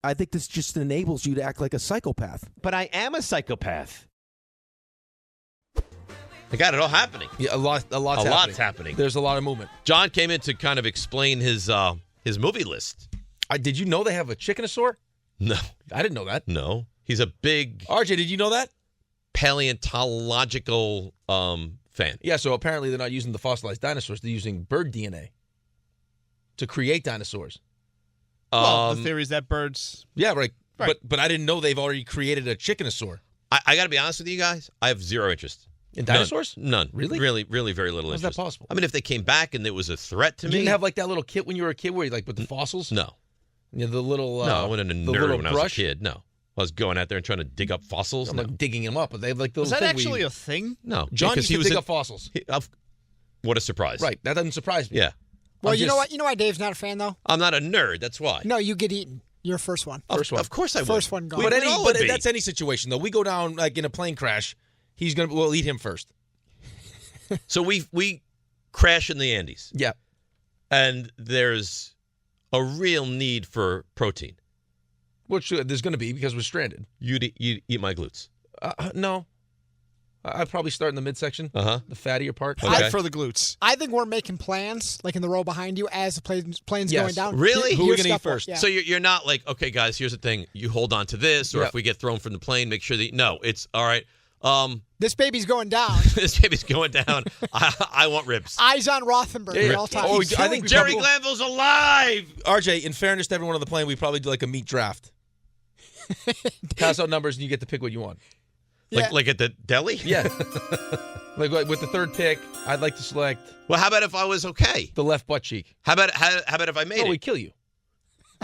I think this just enables you to act like a psychopath. But I am a psychopath. I got it all happening. Yeah, a lot's happening. There's a lot of movement. John came in to kind of explain his movie list. Did you know they have a chickenosaur? No. I didn't know that. No. He's a big... RJ, did you know that? Paleontological fan. Yeah, so apparently they're not using the fossilized dinosaurs. They're using bird DNA to create dinosaurs. Well, the theory is that birds... Yeah, right. But I didn't know they've already created a chickenosaur. I got to be honest with you guys. I have zero interest. In dinosaurs? None. Really? Really, really very little interest. How's that possible? I mean, if they came back and it was a threat to me... You didn't have like that little kit when you were a kid where you with the fossils? No. Yeah, the little... no, I wasn't a nerd when I was a kid. No. I was going out there and trying to dig up fossils. I'm like digging them up, but they have like those. Was that actually a thing? No, John used to dig up fossils. What a surprise! Right, that doesn't surprise me. Yeah. Well, you know what? You know why Dave's not a fan though? I'm not a nerd. That's why. No, you get eaten. You're first one. First one. Of course I would. First one gone. But that's any situation though. We go down like in a plane crash. We'll eat him first. So we crash in the Andes. Yeah. And there's a real need for protein. Which there's going to be because we're stranded. You'd eat my glutes. No. I'd probably start in the midsection, the fattier part. Okay. For the glutes. I think we're making plans, like in the row behind you, as the plane's going down. Really? Who are we going to eat first? Yeah. So you're not like, okay, guys, here's the thing. You hold on to this, or if we get thrown from the plane, make sure that... No, it's, all right, this baby's going down. this baby's going down. I want ribs. Eyes on Rothenberg at all times. I think Jerry Glanville's alive! RJ, in fairness to everyone on the plane, we probably do like a meat draft. Pass out numbers and you get to pick what you want. Like at the deli? Yeah. like with the third pick, I'd like to select... Well, how about if I was okay? The left butt cheek. How about if I made it? Oh, we'd kill you.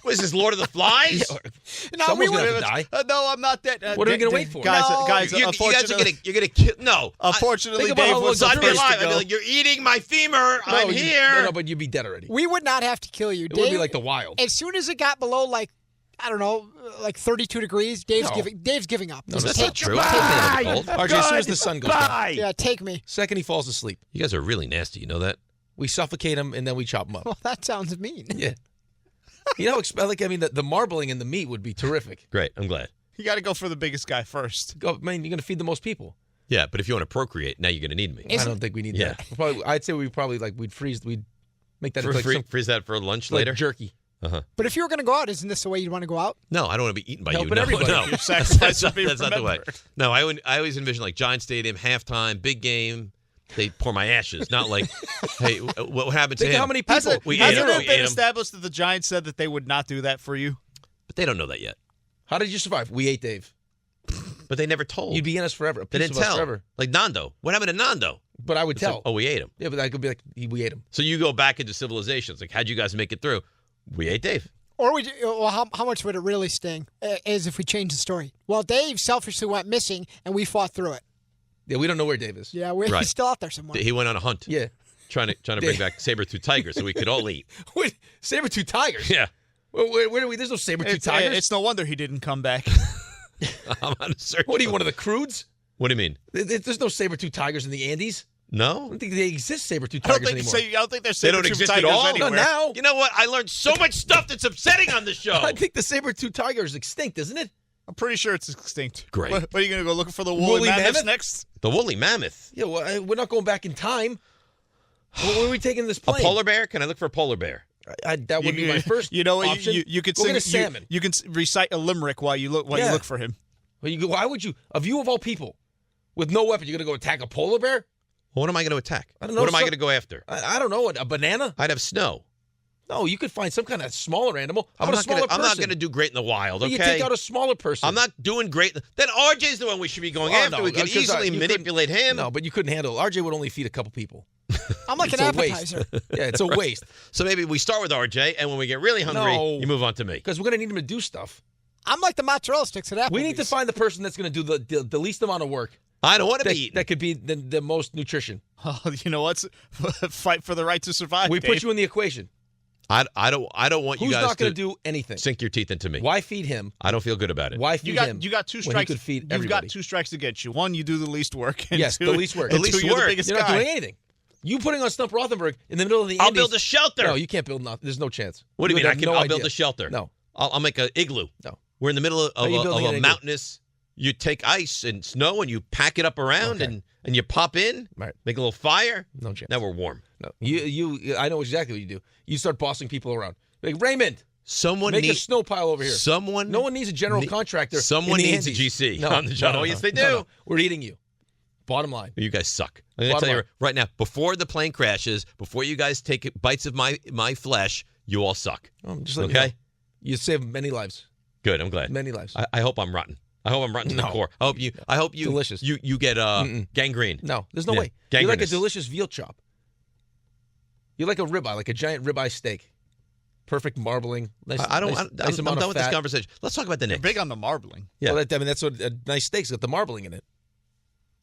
What is this, Lord of the Flies? Someone's going to die. No, I'm not that. What are we going to wait for? Guys, you guys are going to kill... No. Unfortunately, Think about Dave how was long the I'd be first alive. to I'd go. be like, you're eating my femur. I'm here. No, but you'd be dead already. We would not have to kill you. It would be like the wild. As soon as it got below, like, I don't know, like 32 degrees, Dave's giving up. No, that's not true. RJ, as soon as the sun goes down. Yeah, take me. Second he falls asleep. You guys are really nasty. You know that? We suffocate him, and then we chop him up. Well, that sounds mean. Yeah. You know, the marbling in the meat would be terrific. Great. I'm glad. You got to go for the biggest guy first. You're going to feed the most people. Yeah, but if you want to procreate, now you're going to need me. I don't think we need that. I'd say we'd make that freeze that for lunch later. Jerky. But if you were going to go out, isn't this the way you'd want to go out? No, I don't want to be eaten by you. But everybody. No. That's not the way. No, I always envision like Giant Stadium, halftime, big game. They pour my ashes, not like, hey, what happened to him? How many people? Hasn't it been established that the Giants said that they would not do that for you? But they don't know that yet. How did you survive? We ate Dave. But they never told. You'd be in us forever. They didn't tell. Forever. Like Nando. What happened to Nando? But I would tell. Like, we ate him. Yeah, but that could be like, we ate him. So you go back into civilization. It's like, how'd you guys make it through? We ate Dave. Or how much would it really sting is if we change the story? Well, Dave selfishly went missing, and we fought through it. Yeah, we don't know where Dave is. Yeah, he's still out there somewhere. He went on a hunt. Yeah. Trying to bring back saber-tooth tigers so we could all eat. Wait, saber-tooth tigers? Yeah. Where do we? There's no saber-tooth tigers. It's no wonder he didn't come back. I'm on a search. What are you, one of the Crudes? What do you mean? There's no saber-tooth tigers in the Andes. No? I don't think they exist, saber-tooth tigers anymore. I don't think there's they don't saber-tooth exist tigers at all? anywhere. No, now. You know what? I learned so much stuff that's upsetting on the show. I think the saber-tooth tiger is extinct, isn't it? I'm pretty sure it's extinct. Great. What are you going to go looking for the woolly mammoth next? The woolly mammoth? Yeah, well, we're not going back in time. Where are we taking this plane? A polar bear? Can I look for a polar bear? That would be my first option. You could go sing get a salmon. You can recite a limerick while you look for him. Well, why would you? Of you of all people, with no weapon, you're going to go attack a polar bear? Well, what am I going to attack? I don't know. What am I going to go after? I don't know. A banana? I'd have snow. No, you could find some kind of smaller animal. I'm not going to do great in the wild, okay? You take out a smaller person. I'm not doing great. Then RJ's the one we should be going after. No, we can easily manipulate him. No, but you couldn't handle it. RJ would only feed a couple people. I'm like an appetizer. Yeah, it's a waste. So maybe we start with RJ, and when we get really hungry, you move on to me. Because we're going to need him to do stuff. I'm like the mozzarella sticks at Applebee's. We need to find the person that's going to do the least amount of work. I don't want to be eaten. That could be the most nutrition. Oh, you know what? Fight for the right to survive. We put you in the equation. I don't want you guys to... Who's not going to do anything? Sink your teeth into me. Why feed him? I don't feel good about it. Why feed him? You got two strikes. When he could feed everybody. You've got two strikes against you. One, you do the least work. And yes, two, the least work. The least work. The biggest You're not guy. doing anything. You putting on Stump Rothenberg in the middle of the Andes. I'll build a shelter. No, you can't build nothing. There's no chance. What do you mean? I'll build a shelter. No. I'll make an igloo. No. We're in the middle of you're building an a igloo. mountainous. You take ice and snow and you pack it up around Okay. and you pop in, Right. make a little fire. No chance. Now we're warm. No. I know exactly what you do. You start bossing people around. Like, Raymond, Someone make a needs snow pile over here. someone. No one needs a general contractor. Someone in the needs a Andes. GC No, on the job. no, Oh, yes, they do. No. We're eating you. Bottom line. You guys suck. I'm going to Bottom tell you line. right now, before the plane crashes, before you guys take bites of my flesh, you all suck. Just let Okay? You save many lives. Good. I'm glad. Many lives. I hope I'm rotten. I hope I'm rotten to the No. core. I hope you Delicious. You get gangrene. No, there's no Yeah. way. You're like a Gangrenous. delicious veal chop. You're like a ribeye, like a giant ribeye steak. Perfect marbling. Nice, I'm amount done of with this fat. conversation. Let's talk about the They're Knicks. big on the marbling. Yeah. Well, that's what a nice steak's got, the marbling in it.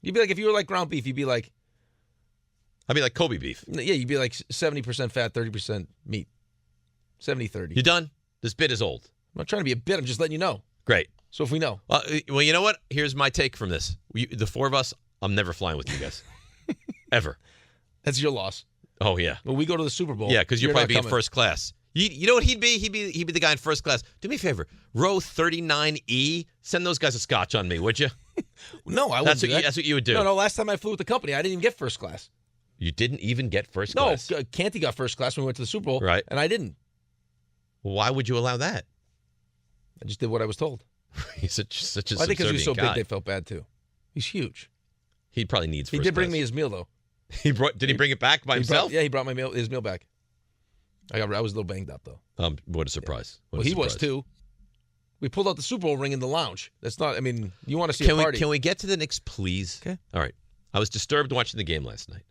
You'd be like, if you were like ground beef, you'd be like, I'd be like Kobe beef. yeah, you'd be like 70% fat, 30% meat. 70-30. You done? This bit is old. I'm not trying to be a bit. I'm just letting you know. Great. So if we know. Well, you know what? Here's my take from this. The four of us, I'm never flying with you guys. Ever. That's your loss. Oh, yeah. When we go to the Super Bowl. Yeah, because you'll probably not be in coming. first class. You know what he'd be? He'd be the guy in first class. Do me a favor. Row 39E. Send those guys a scotch on me, would you? No, I wouldn't do that. That's what you would do. No, last time I flew with the company, I didn't even get first class. You didn't even get first No, class. Canty got first class when we went to the Super Bowl. Right. And I didn't. Why would you allow that? I just did what I was told. He's such a I think because he was so subservient guy. big, they felt bad too. He's huge. He probably needs He first did bring class. me his meal though. Did he bring it back by He himself? he brought his meal back. I was a little banged up though. What a surprise. What Well, a he was surprise. too. We pulled out the Super Bowl ring in the lounge. That's not. I mean, you want to see a party? Can we get to the Knicks, please? Okay. All right. I was disturbed watching the game last night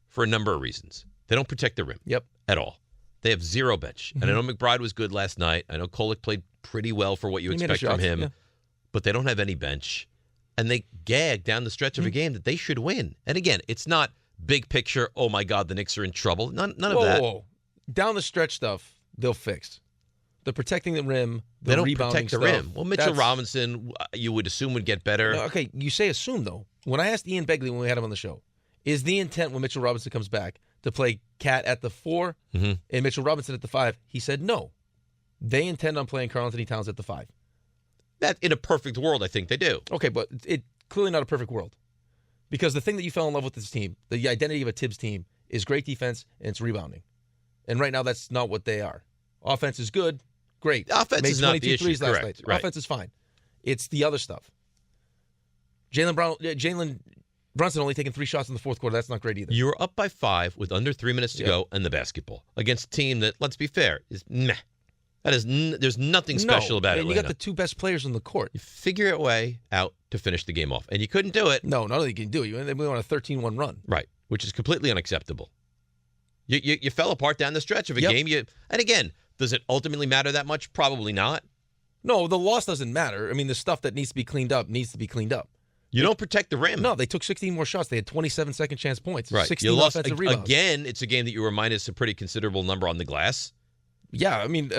for a number of reasons. They don't protect the rim. Yep. At all. They have zero bench. And I know McBride was good last night. I know Kolek played pretty well for what you He made a expect from shot, him. yeah. But they don't have any bench. And they gag down the stretch of a game that they should win. And again, it's not big picture, oh my God, the Knicks are in trouble. None of that. Whoa. Down the stretch stuff, they'll fix. The protecting the rim, the They don't rebounding protect the stuff, rim. Well, Mitchell that's- Robinson, you would assume would get better. No, okay, you say assume though. When I asked Ian Begley when we had him on the show, is the intent when Mitchell Robinson comes back to play Cat at the 4 and Mitchell Robinson at the 5? He said no. They intend on playing Karl Anthony Towns at the 5. That in a perfect world, I think they do. Okay, but it clearly not a perfect world. Because the thing that you fell in love with this team, the identity of a Tibbs team, is great defense and it's rebounding. And right now that's not what they are. Offense is good, great. Offense Made is not the 22 issue, threes last correct, night. right. Offense is fine. It's the other stuff. Jalen Brunson only taking 3 shots in the fourth quarter. That's not great either. You were up by 5 with under 3 minutes to go and the basketball against a team that, let's be fair, is meh. That is there's nothing special about it. And you got the 2 best players on the court. You figure a way out to finish the game off, and you couldn't do it. No, not only can you do it, we went on a 13-1 run. Right, which is completely unacceptable. You fell apart down the stretch of a Yep. game. And again, does it ultimately matter that much? Probably not. No, the loss doesn't matter. I mean, the stuff that needs to be cleaned up needs to be cleaned up. You don't protect the rim. No, they took 16 more shots. They had 27 second chance points. Right. 16 You lost offensive rebounds. again. It's a game that you were minus a pretty considerable number on the glass. Yeah, I mean,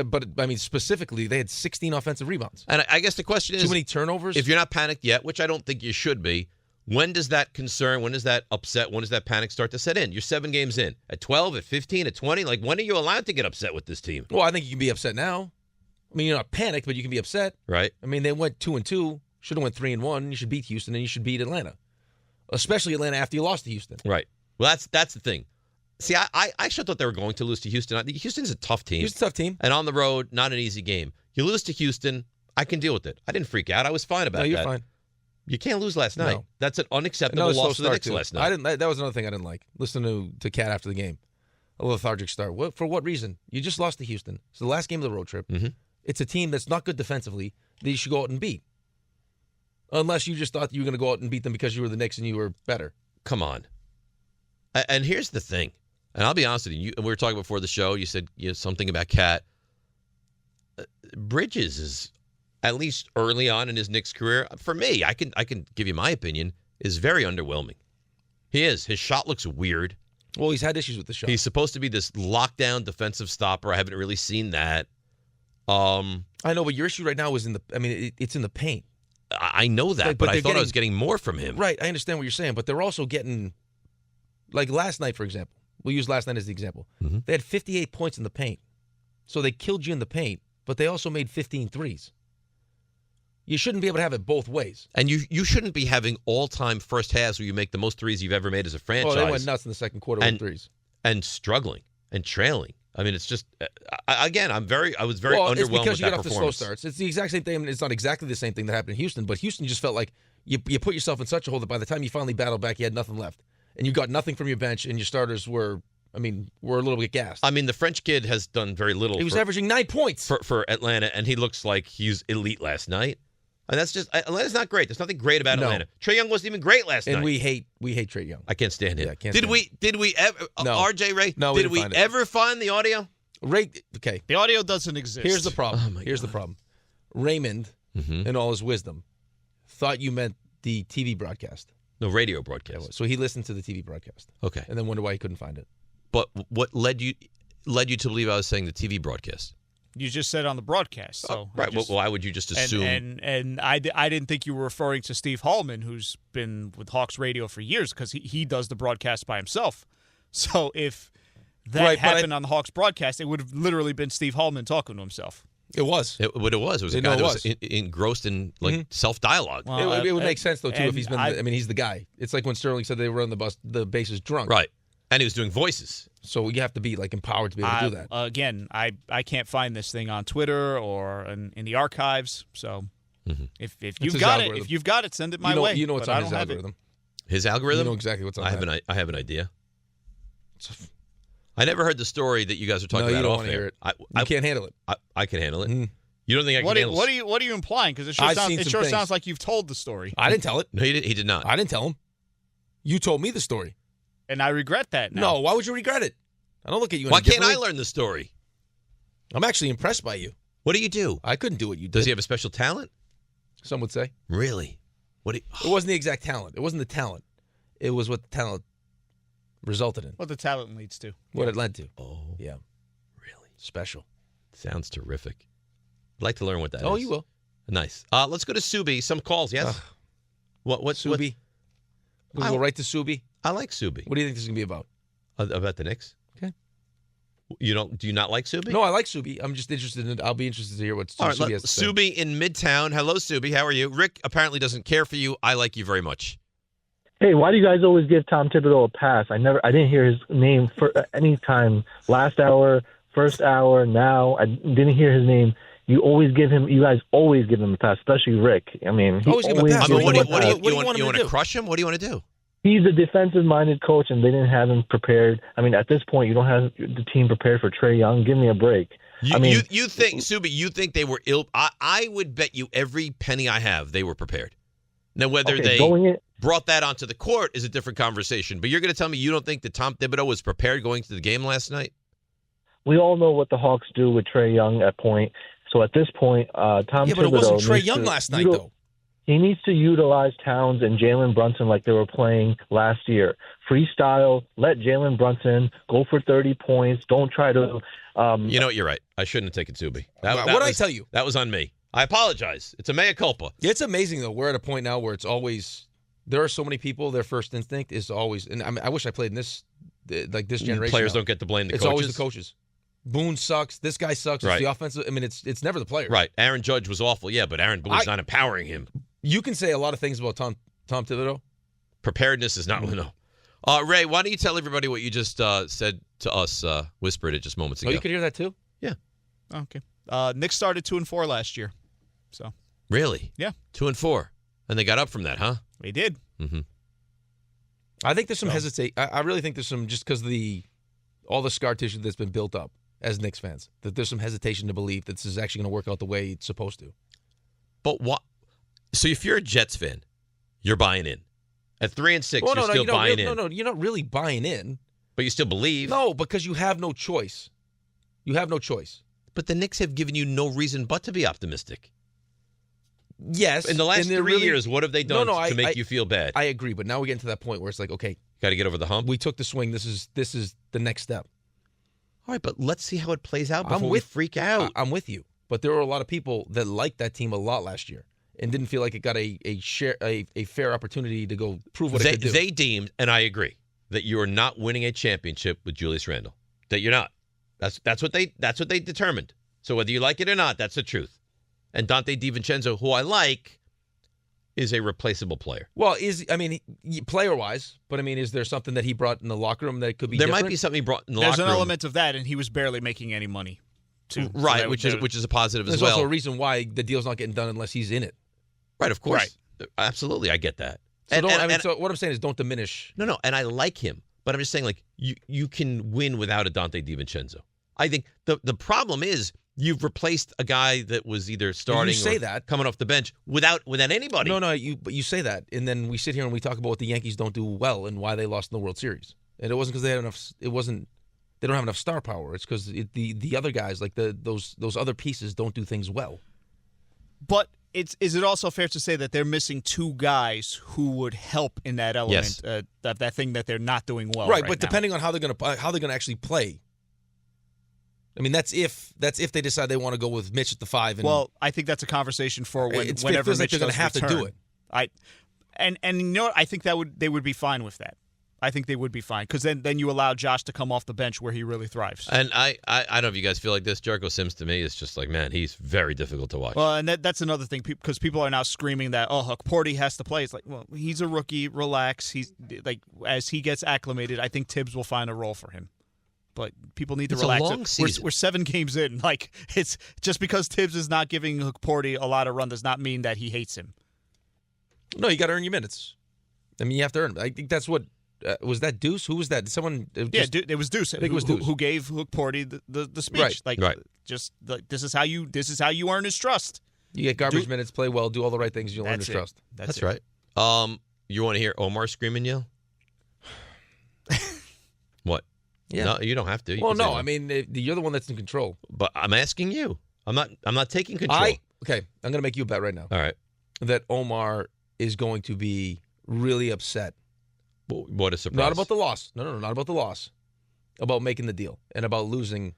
specifically, they had 16 offensive rebounds. And I guess the question is, Too many turnovers. if you're not panicked yet, which I don't think you should be, when does that concern, when does that upset, when does that panic start to set in? You're 7 games in. At 12, at 15, at 20? Like, when are you allowed to get upset with this team? Well, I think you can be upset now. I mean, you're not panicked, but you can be upset. Right? I mean, they went 2-2. Should have went 3-1. You should beat Houston, and you should beat Atlanta, especially Atlanta after you lost to Houston. Right. Well, that's the thing. See, I actually thought they were going to lose to Houston. Houston's a tough team. Houston's a tough team. And on the road, not an easy game. You lose to Houston, I can deal with it. I didn't freak out. I was fine about that. No, you're fine. You can't lose last night. No. That's an unacceptable Another slow loss to the start, Knicks too. last night. That was another thing I didn't like. Listening to Cat after the game. A lethargic start. For what reason? You just lost to Houston. It's the last game of the road trip. Mm-hmm. It's a team that's not good defensively that you should go out and beat. Unless you just thought you were going to go out and beat them because you were the Knicks and you were better. Come on. And here's the thing. And I'll be honest with you. We were talking before the show. You said something about Cat. Bridges is, at least early on in his Knicks career, for me, I can give you my opinion, is very underwhelming. He is. His shot looks weird. Well, he's had issues with the shot. He's supposed to be this lockdown defensive stopper. I haven't really seen that. I know, but your issue right now is it's in the paint. I know that, but I thought I was getting more from him. Right, I understand what you're saying, but they're also getting, like last night, for example. We'll use last night as the example. Mm-hmm. They had 58 points in the paint. So they killed you in the paint. but they also made 15 threes. You shouldn't be able to have it both ways. And you shouldn't be having all-time first halves where you make the most threes you've ever made as a franchise. Well, they went nuts in the second quarter with threes. And struggling and trailing. I mean, it's just, again, I was very underwhelmed with that performance. It's because you got off to slow starts. It's the exact same thing. It's not exactly the same thing that happened in Houston, but Houston just felt like you put yourself in such a hole that by the time you finally battled back, you had nothing left. And you got nothing from your bench, and your starters were a little bit gassed. I mean, the French kid has done very little. He was averaging 9 points. For Atlanta, and he looks like he's elite last night. And that's just, Atlanta's not great. There's nothing great about Atlanta. Trae Young wasn't even great last night. And we hate Trae Young. I can't stand him. Yeah, did we ever, No. RJ Ray? No, did we ever find the audio? Okay. The audio doesn't exist. Here's the problem. Oh, my Here's the God. problem. Raymond, in all his wisdom, thought you meant the TV broadcast. No, radio broadcast. So he listened to the TV broadcast. Okay. And then wondered why he couldn't find it. But what led you to believe I was saying the TV broadcast? You just said on the broadcast. So Right. Well, why would you just assume? And I didn't think you were referring to Steve Hallman, who's been with Hawks Radio for years, because he does the broadcast by himself. So if that happened on the Hawks broadcast, it would have literally been Steve Hallman talking to himself. It was. It was a guy that was engrossed in self-dialogue. Well, It would make sense, though, too, if he's been. I mean, he's the guy. It's like when Sterling said they were on the bases drunk. Right. And he was doing voices. So you have to be empowered to be able to do that. Again, I can't find this thing on Twitter or in the archives. So if you've got it, send it my way. You know what's but on his algorithm. His algorithm? You know exactly what's on that. I have an idea. I never heard the story that you guys are talking No, you about don't off want to air. hear it. You can't handle it. I can handle it. You don't think I can handle it? What are you implying? Because it I've seen some sure things. sounds like you've told the story. I didn't tell it. No, he did not. I didn't tell him. You told me the story. And I regret that now. No, why would you regret it? I don't look at you. Why any can't I differently. learn the story? I'm actually impressed by you. What do you do? I couldn't do what you did. Does he have a special talent? Some would say. Really? It wasn't the exact talent. It wasn't the talent. It was what the talent resulted in. What the talent leads to. What it led to. Oh, Yeah. really? Special. Sounds terrific. I'd like to learn what that is. Oh, you will. Nice. Let's go to Subi. Some calls, yes? What Subi? We'll go right to Subi. I like Subi. What do you think this is going to be about? About the Knicks? Okay. Do you not like Subi? No, I like Subi. I'm just interested in. I'll be interested to hear what All right, Subi has to say. Subi in Midtown. Hello, Subi. How are you? Rick apparently doesn't care for you. I like you very much. Hey, why do you guys always give Tom Thibodeau a pass? I didn't hear his name for any time. Last hour, first hour, now I didn't hear his name. You guys always give him a pass, especially Rick. I mean, he Always give him a pass. I mean, what do you you want him want to to do? crush him? What do you want to do? He's a defensive-minded coach, and they didn't have him prepared. I mean, at this point, you don't have the team prepared for Trae Young. Give me a break. You think, Subi, you think they were ill? I would bet you every penny I have they were prepared. Now, whether they brought that onto the court is a different conversation. But you're going to tell me you don't think that Tom Thibodeau was prepared going to the game last night? We all know what the Hawks do with Trae Young at point. So at this point, Tom Thibodeau... Yeah, but it wasn't Trae Young last night, though. He needs to utilize Towns and Jalen Brunson like they were playing last year. Freestyle, let Jalen Brunson go for 30 points. Don't try to... You know what? You're right. I shouldn't have taken Subi. What did I tell you? That was on me. I apologize. It's a mea culpa. It's amazing, though. We're at a point now where it's always... There are so many people, their first instinct is always... And I wish I played in this generation. Players now. don't get to blame the It's coaches. always the coaches. Boone sucks. This guy sucks. It's Right. the offensive... I mean, it's never the players. Right. Aaron Judge was awful. Yeah, but Aaron Boone's not empowering him. You can say a lot of things about Tom Thibodeau. Preparedness is not no. Ray, why don't you tell everybody what you just said to us, whispered it just moments ago? Oh, you could hear that too? Yeah. Okay. Knicks started 2-4 last year. So Really? Yeah. 2-4. And they got up from that, huh? they did. Mm-hmm. I think there's some hesitation. I really think there's some, just because all the scar tissue that's been built up as Knicks fans, that there's some hesitation to believe that this is actually going to work out the way it's supposed to. But what? So if you're a Jets fan, you're buying in. At 3-6, you're still buying in. No, you're not really buying in. But you still believe. No, because you have no choice. You have no choice. But the Knicks have given you no reason but to be optimistic. Yes. In the last 3 years, what have they done to make you feel bad? I agree, but now we're getting to that point where it's like, okay, got to get over the hump. we took the swing. This is the next step. All right, but let's see how it plays out before we freak out. I'm with you. But there were a lot of people that liked that team a lot last year and didn't feel like it got a fair opportunity to go prove what it could do. They deemed, and I agree, that you are not winning a championship with Julius Randle. That you're not. That's what they determined. So whether you like it or not, that's the truth. And Dante DiVincenzo, who I like, is a replaceable player. Well, player-wise, but is there something that he brought in the locker room that could be different? There might be something he brought in the locker room. There's an element of that, and he was barely making any money, too. Right, so which is a positive as well. There's also a reason why the deal's not getting done unless he's in it. Right, of course. Right. Absolutely, I get that. So, so what I'm saying is don't diminish. No, and I like him, but I'm just saying, like, you can win without a Dante DiVincenzo. I think the problem is you've replaced a guy that was either starting or coming off the bench without anybody. No, but you say that, and then we sit here and we talk about what the Yankees don't do well and why they lost in the World Series. And it wasn't because they had enough. It wasn't. They don't have enough star power. It's because the other guys, like those other pieces, don't do things well. But is it also fair to say that they're missing two guys who would help in that element, that thing that they're not doing well? Right, but depending on how they're going to actually play. That's if they decide they want to go with Mitch at the 5. Well, I think that's a conversation for whenever Mitch does like they're going to have to do it. And you know what? I think they would be fine with that. I think they would be fine because then you allow Josh to come off the bench where he really thrives. And I don't know if you guys feel like this. Jericho Sims to me is just like, man, he's very difficult to watch. Well, and that's another thing because people are now screaming that Porty has to play. It's like, well, he's a rookie. Relax. He's like as he gets acclimated, I think Tibbs will find a role for him. But people need to relax. A long season. We're 7 games in. Like it's just because Tibbs is not giving Porty a lot of run does not mean that he hates him. No, you got to earn your minutes. You have to earn them. I think that's what. Was that Deuce? Who was that? Did someone? It was Deuce. I think it was Deuce who gave Porty the speech. Right. Just like this is how you earn his trust. You get garbage minutes, play well, do all the right things, you'll earn his trust. That's right. You want to hear Omar scream and yell? What? Yeah. No, you don't have to. You're the one that's in control. But I'm asking you. I'm not taking control. I'm going to make you a bet right now. All right. That Omar is going to be really upset. What a surprise. Not about the loss. No, not about the loss. About making the deal and about losing.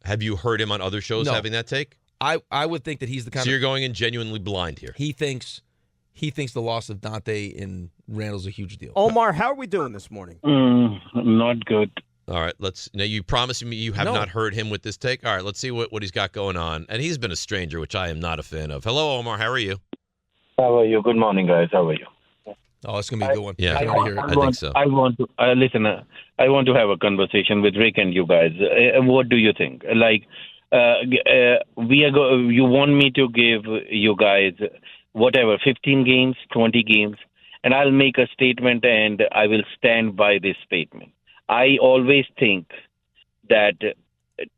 Have you heard him on other shows having that take? I would think that he's the kind So you're going in genuinely blind here. He thinks the loss of Dante and Randall's a huge deal. Omar, how are we doing this morning? Not good. All right, now you promised me you have not heard him with this take. All right, let's see what he's got going on. And he's been a stranger, which I am not a fan of. Hello, Omar. How are you? How are you? Good morning, guys. How are you? Oh, it's gonna be a good one. Yeah, I think so. I want to listen. I want to have a conversation with Rick and you guys. What do you think? Like, you want me to give you guys whatever 15 games, 20 games, and I'll make a statement and I will stand by this statement. I always think that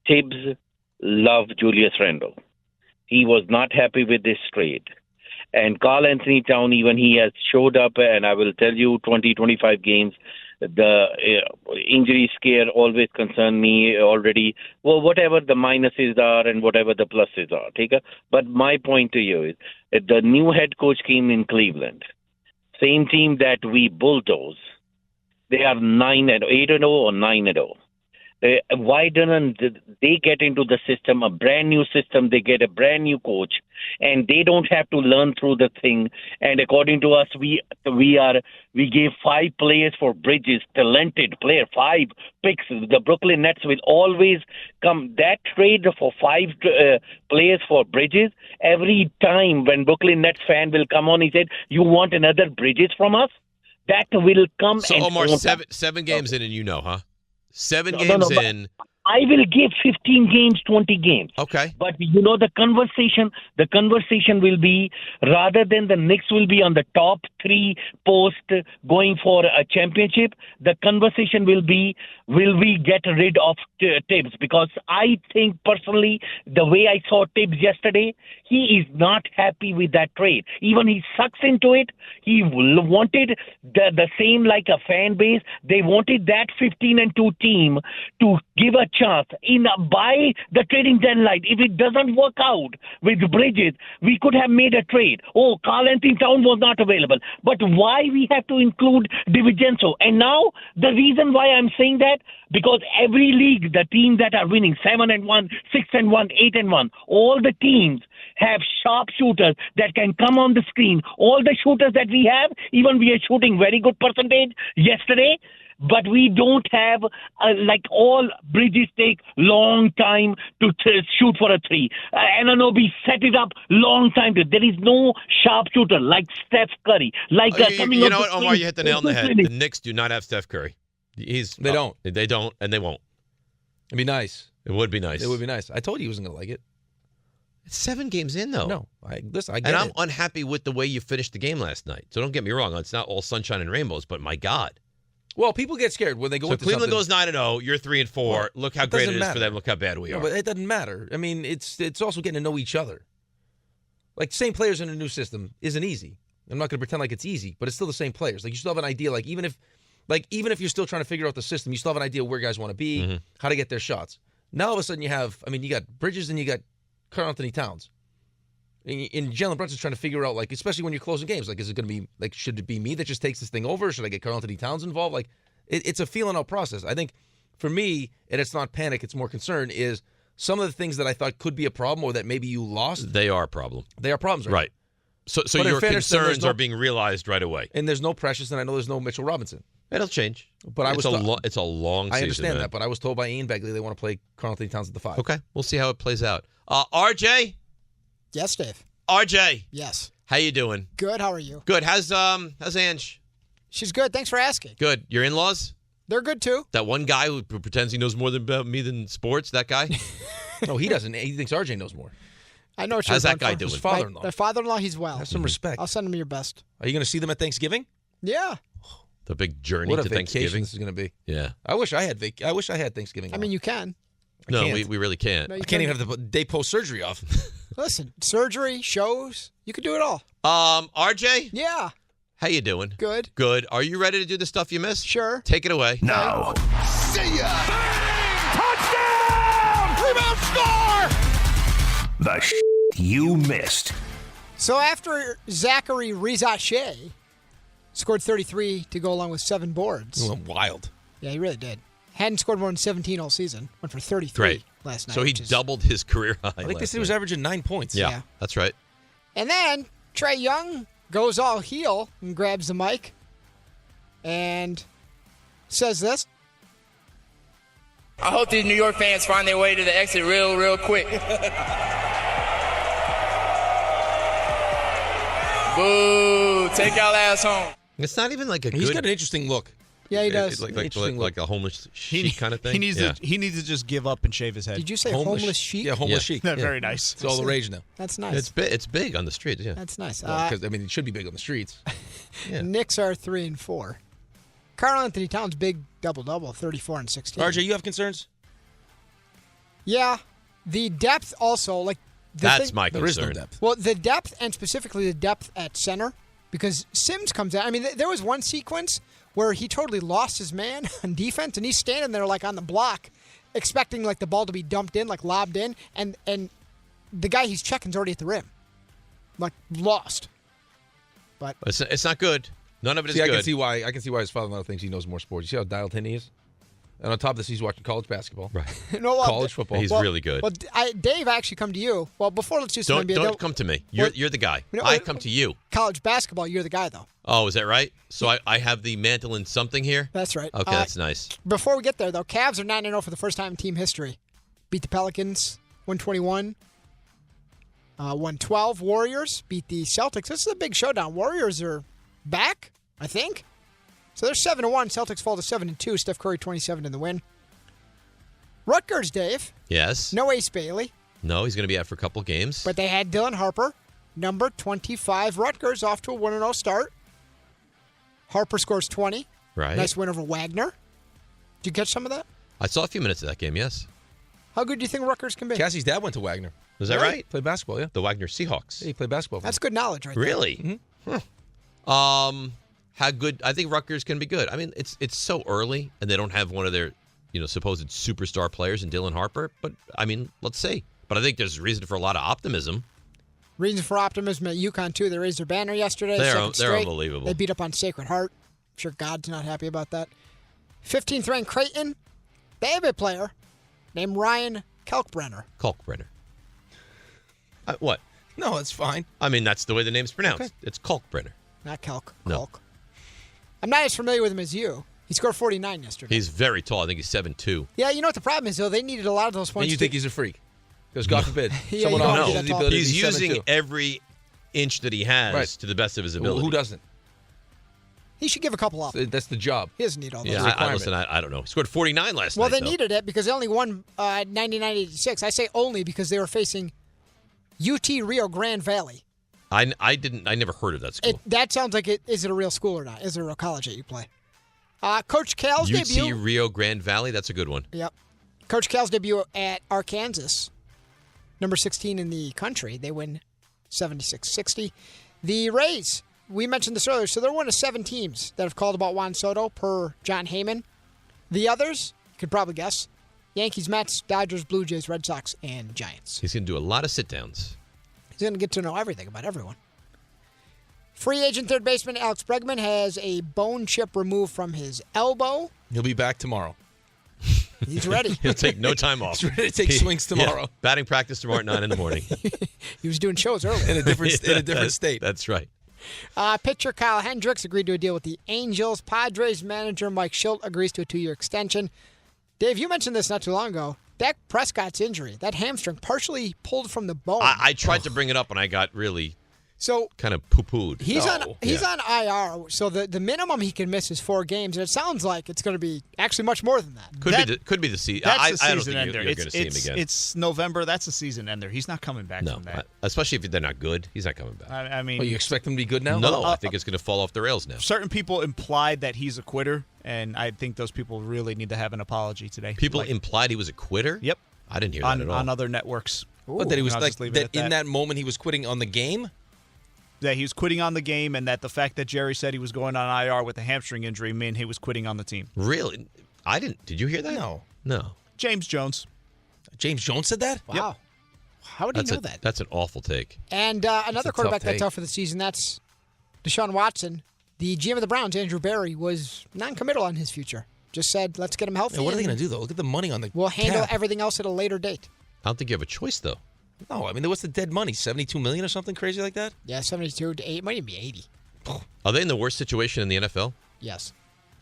Tibbs loved Julius Randle. He was not happy with this trade. And Karl Anthony Towns, even he has showed up, and I will tell you, 20, 25 games, the injury scare always concerned me already. Well, whatever the minuses are and whatever the pluses are. But my point to you is the new head coach came in Cleveland. Same team that we bulldoze. They are 8-0 or 9-0. Why don't they get into the system, a brand new system? They get a brand new coach, and they don't have to learn through the thing. And according to us, we gave 5 players for Bridges, talented player, 5 picks. The Brooklyn Nets will always come. That trade for 5 players for Bridges, every time when Brooklyn Nets fan will come on, he said, "You want another Bridges from us?" That will come. So Omar, 7 games in, and huh? 7 games in. I will give 15 games, 20 games. Okay. But the conversation will be, rather than the Knicks will be on the top 3 post going for a championship, the conversation will be, will we get rid of Tibbs? Because I think personally, the way I saw Tibbs yesterday, he is not happy with that trade. Even he sucks into it. He wanted the same like a fan base. They wanted that 15-2 team to give a chance by the trading deadline. If it doesn't work out with Bridges, we could have made a trade. Oh, Karl Anthony Towns was not available. But why we have to include DiVincenzo? And now the reason why I'm saying that, because every league, the teams that are winning 7-1, 6-1, 8-1, all the teams have sharp shooters that can come on the screen. All the shooters that we have, even we are shooting very good percentage yesterday. but we don't have, like all Bridges take long time to shoot for a three. Anunoby set it up long time. There is no sharpshooter like Steph Curry. Like you know what, Omar, you hit the nail on the head. The Knicks do not have Steph Curry. They don't, and they won't. It'd be nice. It would be nice. It would be nice. I told you he wasn't going to like it. It's 7 games in, though. No, I get it. And I'm unhappy with the way you finished the game last night. So don't get me wrong. It's not all sunshine and rainbows, but my God. Well, people get scared when they go into Cleveland something. goes 9-0. You're 3-4. Well, look how great it is for them. Look how bad we are. No, but it doesn't matter. I mean, it's also getting to know each other. Like, same players in a new system isn't easy. I'm not going to pretend like it's easy, but it's still the same players. Like, you still have an idea. Like, even if you're still trying to figure out the system, you still have an idea where guys want to be, how to get their shots. Now, all of a sudden, you got Bridges and you got Karl Anthony Towns. And Jalen Brunson's trying to figure out, like, especially when you're closing games, like, is it going to be, like, should it be me that just takes this thing over? Should I get Karl Anthony Towns involved? Like, it's a feeling out process. I think for me, and it's not panic, it's more concern, is some of the things that I thought could be a problem or that maybe you lost. They are a problem. They are problems, right? So your concerns are being realized right away. And there's no Precious, and I know there's no Mitchell Robinson. It'll change. But it's a long season. I understand man. that, but I was told by Ian Begley they want to play Karl Anthony Towns at the 5. Okay, we'll see how it plays out. RJ? Yes, Dave. RJ? Yes. How you doing? Good. How are you? Good. How's Ange? She's good. Thanks for asking. Good. Your in-laws? They're good, too. That one guy who pretends he knows more about me than sports, that guy? No, he doesn't. He thinks RJ knows more. I know what How's that guy doing? His father-in-law. Their father-in-law, he's well. Have some respect. I'll send him your best. Are you going to see them at Thanksgiving? Yeah. The big journey to Thanksgiving. This is going to be. Yeah. I wish I had Thanksgiving. I mean, you can. No, we really can't. No, I can't even have the day post-surgery off. Listen, surgery, shows, you can do it all. RJ? Yeah. How you doing? Good. Good. Are you ready to do the stuff you missed? Sure. Take it away. Now. See ya! Touchdown! Rebound score! The you missed. So after Zachary Rizache scored 33 to go along with 7 boards. Wild. Yeah, he really did. Hadn't scored more than 17 all season. Went for 33 last night. So he doubled his career high. I think they said he was averaging 9 points. Yeah, that's right. And then Trae Young goes all heel and grabs the mic and says this. I hope these New York fans find their way to the exit real quick. Boo! Take y'all ass home. It's not even like a He's good... got an interesting look. Yeah, he does. Like a homeless chic kind of thing. He needs to just give up and shave his head. Did you say homeless chic? Yeah, homeless chic. Yeah. Very nice. It's all the rage now. That's nice. It's big on the streets. Yeah, that's nice. Because it should be big on the streets. Yeah. Knicks are 3-4. Karl Anthony Towns big double 34 and 16. RJ, you have concerns? Yeah, the depth also like. That's my concern. There is no depth. Well, the depth and specifically the depth at center because Sims comes out. I mean, there was one sequence where he totally lost his man on defense, and he's standing there like on the block, expecting like the ball to be dumped in, like lobbed in, and the guy he's checking's already at the rim, like lost. But it's not good. None of it is good. I can see why his father-in-law thinks he knows more sports. You see how dialed in he is? And on top of this, he's watching college basketball. Right. College football. He's really good. Well, Dave, I actually come to you. Well, before let's do some NBA. Don't come to me. You're the guy. I come to you. College basketball, you're the guy, though. Oh, is that right? So I have the mantle in something here? That's right. Okay, that's nice. Before we get there, though, Cavs are 9-0 for the first time in team history. Beat the Pelicans 121. 112. Warriors beat the Celtics. This is a big showdown. Warriors are back, I think. So they're 7-1. Celtics fall to 7-2. Steph Curry 27 in the win. Rutgers, Dave. Yes. No Ace Bailey. No, he's going to be out for a couple games. But they had Dylan Harper, number 25. Rutgers off to a 1-0 start. Harper scores 20. Right. Nice win over Wagner. Did you catch some of that? I saw a few minutes of that game, yes. How good do you think Rutgers can be? Cassie's dad went to Wagner. Is that right? Played basketball, yeah. The Wagner Seahawks. Yeah, he played basketball. That's good knowledge right there. Really? Mm-hmm. How good? I think Rutgers can be good. I mean, it's so early, and they don't have one of their supposed superstar players in Dylan Harper. But I mean, let's see. But I think there's reason for a lot of optimism. Reason for optimism at UConn too. They raised their banner yesterday. They're unbelievable. They beat up on Sacred Heart. I'm sure God's not happy about that. 15th ranked Creighton. They have a player named Ryan Kalkbrenner. Kalkbrenner. What? No, it's fine. I mean, that's the way the name's pronounced. Okay. It's Kalkbrenner. Not Kalk. No. Kalk. I'm not as familiar with him as you. He scored 49 yesterday. He's very tall. I think he's 7'2". Yeah, you know what the problem is, though? They needed a lot of those points. And you think he's a freak? Because God forbid, Yeah, someone you don't on want to has be the that ability to He's be using 7'2". every inch that he has to the best of his ability. Who doesn't? He should give a couple up. That's the job. He doesn't need all those. Yeah, I don't know. He scored 49 last night. Well, they though. needed it because they only won 99-86. I say only because they were facing UT Rio Grande Valley. I never heard of that school. That sounds like it. Is it a real school or not? Is it a real college that you play? Coach Cal's debut. UT Rio Grande Valley. That's a good one. Yep. Coach Cal's debut at Arkansas, number 16 in the country. They win 76-60. The Rays, we mentioned this earlier, so they're one of 7 teams that have called about Juan Soto per John Heyman. The others, you could probably guess, Yankees, Mets, Dodgers, Blue Jays, Red Sox, and Giants. He's going to do a lot of sit-downs. He's going to get to know everything about everyone. Free agent third baseman Alex Bregman has a bone chip removed from his elbow. He'll be back tomorrow. He's ready. He'll take no time off. He's ready to take swings tomorrow. Yeah, batting practice tomorrow at 9 in the morning. He was doing shows earlier. In a different state. That's right. Pitcher Kyle Hendricks agreed to a deal with the Angels. Padres manager Mike Schilt agrees to a 2-year extension. Dave, you mentioned this not too long ago. Dak Prescott's injury, that hamstring, partially pulled from the bone. I tried to bring it up and I got really kind of poo-pooed. He's on IR, so the minimum he can miss is 4 games, and it sounds like it's going to be actually much more than that. Could be the season. That's the I don't season think ender. you're going to see him again. It's November. That's a season ender. He's not coming back from that. Especially if they're not good. He's not coming back. I mean, you expect him to be good now? No, I think it's going to fall off the rails now. Certain people implied that he's a quitter, and I think those people really need to have an apology today. People implied he was a quitter? Yep. I didn't hear that at all. On other networks. But that he was like that in that moment he was quitting on the game? That he was quitting on the game, and that the fact that Jerry said he was going on IR with a hamstring injury meant he was quitting on the team. Really? I didn't. Did you hear that? No. James Jones. James Jones said that? Wow. Yep. How would he know that? That's an awful take. And another quarterback that's out for the season, that's Deshaun Watson. The GM of the Browns, Andrew Berry, was non-committal on his future. Just said, let's get him healthy. Yeah, what are they going to do, though? Look at the money on the We'll handle cap. everything else at a later date. I don't think you have a choice, though. No, I mean, what's the dead money? $72 million or something crazy like that? Yeah, 72 to 8. It might even be 80. Are they in the worst situation in the NFL? Yes.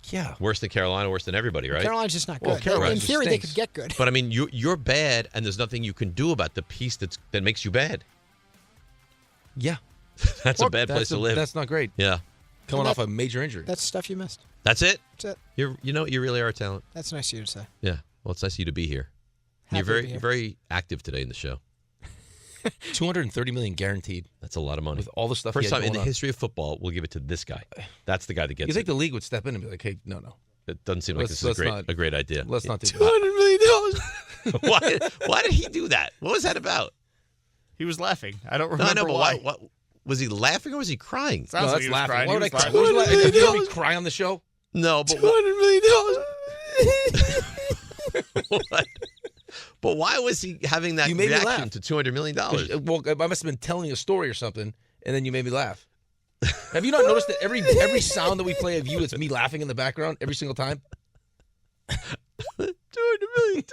Yeah. Worse than Carolina, worse than everybody, right? Carolina's just not good. Carolina in theory, stinks. they could get good. But, I mean, you're bad, and there's nothing you can do about the piece that makes you bad. Yeah. That's a bad place to live. That's not great. Yeah. Coming off a major injury. That's stuff you missed. That's it? That's it. You really are a talent. That's nice of you to say. Yeah. Well, it's nice of you to be here. Happy to be here. You're very active today in the show. $230 million guaranteed. That's a lot of money. With all the stuff First he had time in going the on. history of football, we'll give it to this guy. That's the guy that gets You think it. the league would step in and be like, hey, no. It doesn't seem like Let's- this is let's a great idea. Let's not do $200 million. Why did he do that? What was that about? He was laughing. I don't No, remember I know, but why. What was he laughing or was he crying? Sounds No, like that's he was laughing. crying. Why He would was I laughing. cry? Did you hear me cry on the show? No, but what? But why was he having that You made me reaction laugh. to $200 million? Well, I must have been telling a story or something, and then you made me laugh. Have you not noticed that every sound that we play of you, it's me laughing in the background every single time? $200 million.